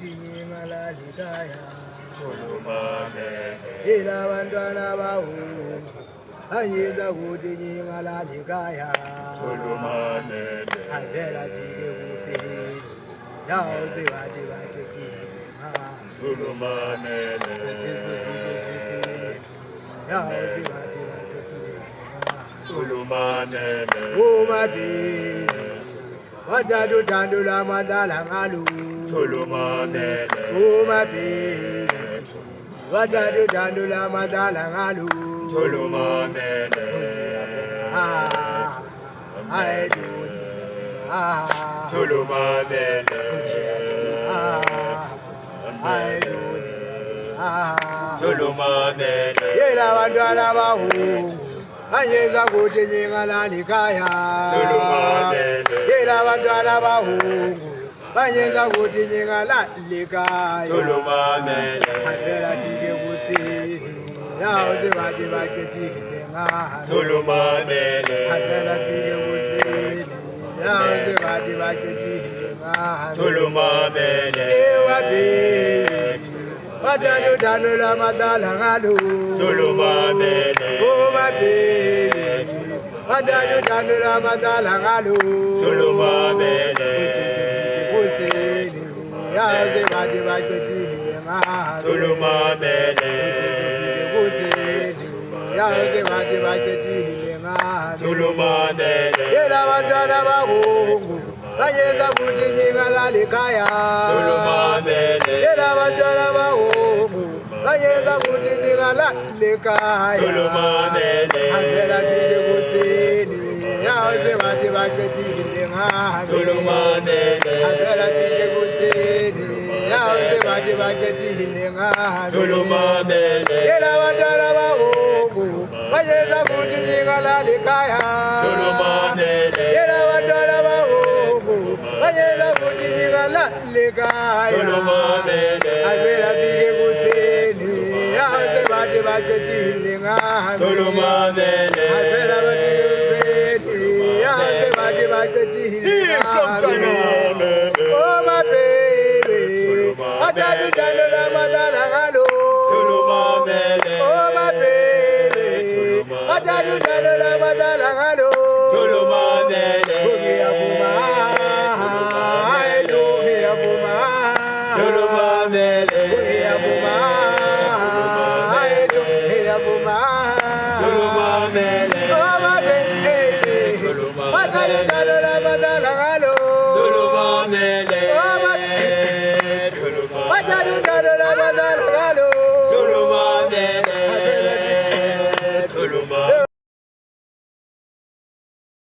kuti malalikaya Tulumane ila bantwana bawo anyeza kuti malalikaya Tulumane avela tike kusini yaoze vati vaketima Tulumane Jesu tike kusini yaoze vati vaketima Tulumane umabili watatu tandula madala ngalu Tulumane umabili watatu tandula madala ngalu Tulumane I do Tulumane I do Tulumane yela bantwana bawo anyeza kuti malalikaya Tulumane yela bantwana bawo anyeza kuti malalikaya Tulumane avela tike kusini yaoze vati vaketile ngalo Tulumane avela tike kusini yaoze vati vaketile ngalo Tulumane ewabili watatu tandula madala ngalo Tulumane umabili watatu tandula madala ngalo Tulumane kusini yaoze vati vaketile ngalo Tulumane yaoze vati vaketile ngalo Tulumane yela bantwana bahungu banyeza kuti malalikaya Tulumane yela bantwana bahungu banyeza kuti malalikaya Tulumane avela tike kusini yaoze vati vaketile ngalo Tulumane avela tike kusini yaoze vati vaketile ngalo Tulumane yela bantwana bahungu banyeza kuti malalikaya Tulumane yela bantwana bahungu banyeza kuti malalikaya Tulumane avela tike kusini yaoze vati vaketile ngalo Tulumane avela tike kusini yaoze vati vaketile ngalo oh my baby atatu tandula madala ngalo Tulumane oh my baby atatu tandula madala ngalo Tulumane Gumiyavuma Gumiyavuma Tulumane Gumiyavuma Gumiyavuma Tulumane oh my baby atatu tandula madala ngalo Tulumane oh my baby atatu tandula madala ngalo